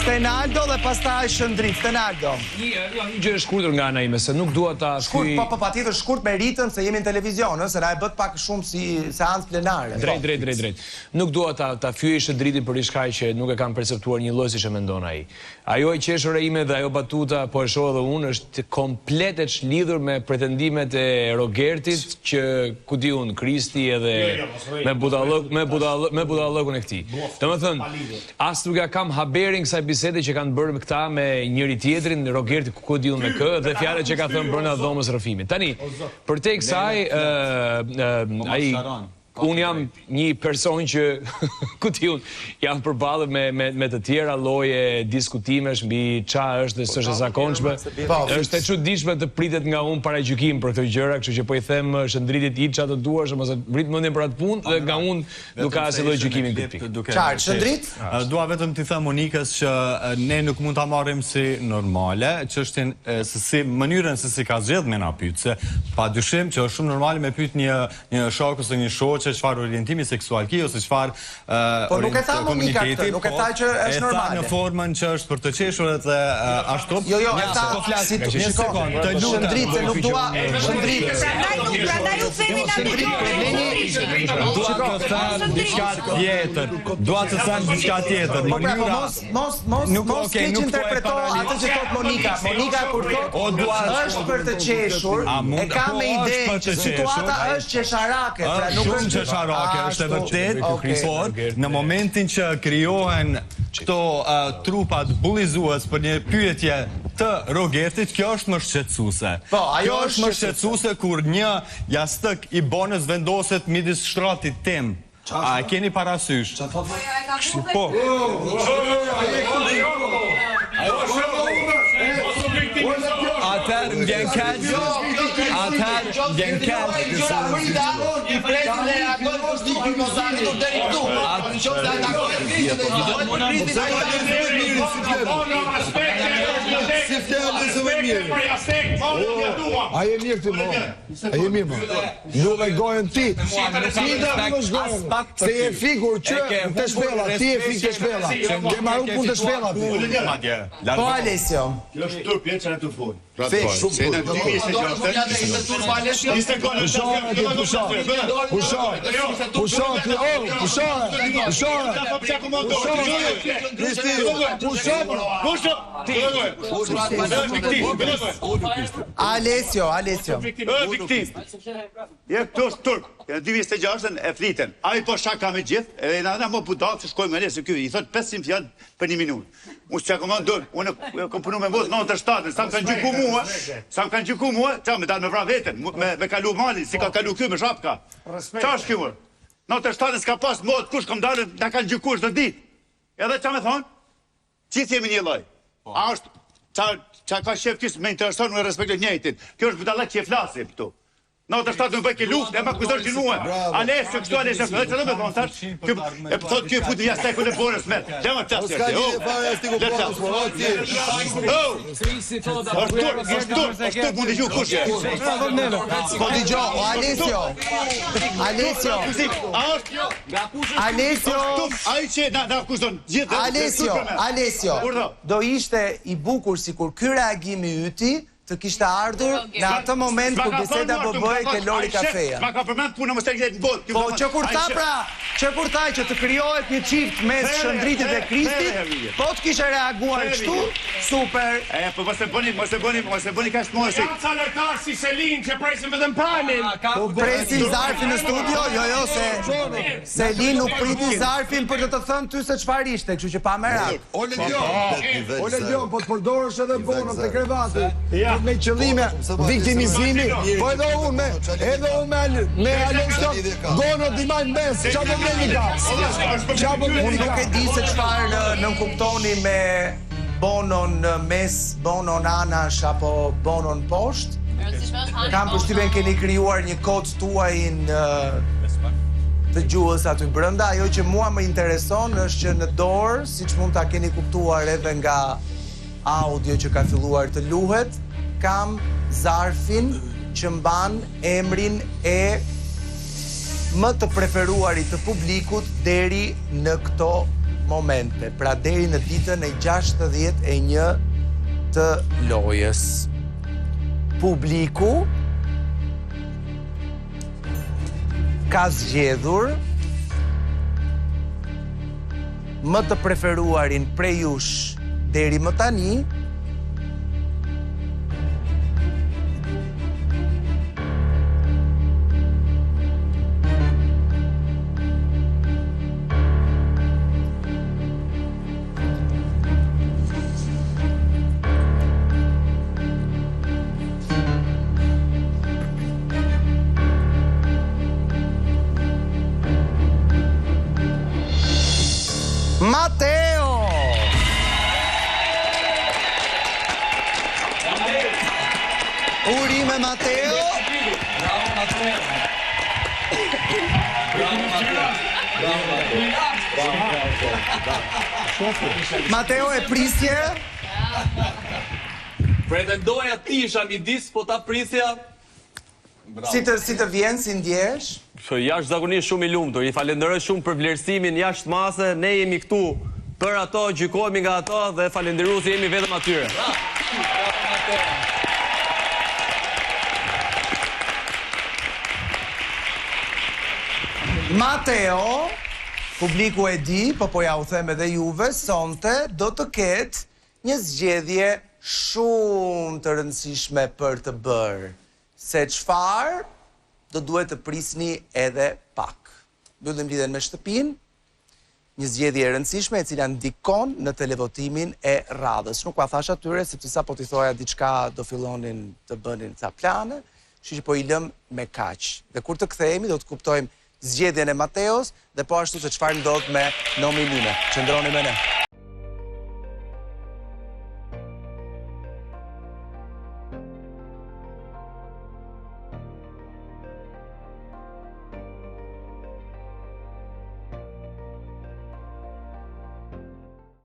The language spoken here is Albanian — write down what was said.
Stenaldo dhe pastaj Shëndrit. Stenaldo. Një gjë e shkurtër nga ana ime, se nuk dua ta shkurt, po patjetër shkurt me ritëm se jemi në televizion, se na e bët pak shumë si seancë plenare. Drejt. Nuk dua ta fyej Shëndritin për diçka që nuk e kam perceptuar një lloj siç e mendon ai. Ajo e qeshur e ime dhe ajo batuta, po e shoh edhe unë, është komplet e çlidhur me pretendimet e Rogertit që ku di unë Kristi edhe me budallëkun e këtij. Domethënë, as nuk ja kam haberin kësaj bisede që kanë bërë këta me njëri tjetrin, Rogerti ku di unë me kë dhe fjalët që ka thënë brenda dhomës rrëfimit. Tani, për te kësaj ai unë jam një person që, ku ti unë, jam përballur me të tjera lloje diskutimesh mbi ç'a është dhe s'është e zakonshme. Është e çuditshme të pritet nga unë paragjykim për këto gjëra, kështu që po i them Shëndritit i ç'a të duash, mos e vrit mendjen për atë punë dhe nga unë nuk ka asnjë lloj gjykimi këtë pikë. Qartë, Shëndrit? Dua vetëm t'i them Monikës që ne nuk mund ta marrim si normale çështjen se si mënyrën se si ka zgjedhur me na pyet, se padyshim që është shumë normale me pyet një shok ose një shoqë çfarë orientimi seksual ki ose çfarë po nuk e tha Monika këtë, nuk e tha që është normale. Në formën që është për të qeshur edhe ashtu. Jo, e tha një sekond. Të lutem. Shëndrit, se nuk dua Shëndrit. Prandaj u themi na dua të them diçka tjetër. Dua të them diçka tjetër. Mos keq interpreto atë që thot Monika. Monika kur thot është për të qeshur, e ka me ide që situata është qesharake, pra nuk është qesharake, është e vërtet, por në momentin që krijohen këto trupat bullizues për një pyetje të Rogertit, kjo është më shqetësuese. Kjo është më shqetësuese kur një jastëk i bonës vendoset midis shtratit tim. A e keni parasysh? Po. Atëherë m'vjen keq. A je mirë ti mo? A je mirë mo? Ju me gojën ti. Se je figur që të shpela. Ti je fik të shpela. Ke marru pun të shpela. Po Alessio. Kjo është tur pjetë që në të folë. Alessio. Je këtu është turp. 26-ën e fliten. A i po shaka me gjithë, e në më budak që shkojmë e lesë kjo. I thot 500 fjallë për 1 minutë. Unë që komandë dorë, unë kom punu me vozë 97-ën, sa më kanë gjyku mua, qa me dalë me vra vetën, me kalu malin, si ka kalu kjo me shapka. Qa është kjo mërë? 97-ën s'ka pas modë, kush kom dalë, da kanë gjyku është dhe ditë. Edhe qa me thonë? Qitë jemi një loj. A është, qa ka shef kisë me intereson, me respektu njëjtin. Kjo është budalak që je flasi këtu. 97 nuk bëj ke luft, e ma kuzër që nuë. Alesio, kështu Alesio, dhe që në me thonë, thash, e për thotë kjo e futi vja stekun e borës merë. Lema të qasë është mundi gju kushje. Po t'i gjo, Alesio, do ishte i bukur si kur ky reagimi yti të kishte ardhur në atë moment kur biseda po bëhej ke Lori Kafeja. Ma ka përmend punën mos e gjet në botë. Po që kur tha që të krijohet një çift mes Shëndritit dhe Kristit, po të kishe reaguar kështu, super. Po mos e bëni kaq mos. Ca lojtar si Selin që presin vetëm pranin. Po presin zarfin në studio, jo se Selin nuk priti zarfin për të thënë ty se çfarë ishte, kështu që pa merak. O Legion, po të përdorësh edhe bonën te krevati. Me qëllime viktimizimi, po edhe unë me Alesio gonë t'i majnë mes, qa po me një ka? Unë nuk e di se çfarë në kuptoni me bonon mes, bonon anash apo bonon poshtë. Kam përshtypjen keni krijuar një kod tuajin të gjuhës aty brenda. Ajo që mua më intereson është që në dorë, siç mund ta keni kuptuar edhe nga audio që ka filluar të luhet, kam zarfin që mban emrin më të preferuarit të publikut deri në këto momente, pra deri në ditën e 61 të lojës. Publiku ka zgjedhur më të preferuarin prej jush deri më tani, Mateo! Urime Mateo! Bravo Mateo! Mateo e prisje? Pretendoja ti isha midis, po ta prisja... Si të vjen, si ndjesh? Jashtë zakonisht shumë i lumtur, i falenderoj shumë për vlerësimin jashtë mase, ne jemi këtu për ato, gjykojmë nga ato dhe falenderuesi jemi vetëm atyre. Mateo, publiku e di, po ja u them edhe juve, sonte do të ketë një zgjedhje shumë të rëndësishme për të bërë. Se çfarë do duhet të prisni edhe pak. Mbyllim lidhen me shtëpinë, një zgjedhje e rëndësishme e cila ndikon në televotimin e radhës. Nuk pa thash atyre, sepse sa po t'i thoja diçka do fillonin të bënin ca plane, kështu që po i lëm me kaq. Dhe kur të kthehemi do të kuptojmë zgjedhjen e Mateos dhe po ashtu se çfarë ndodh me nominime. Qëndroni me ne.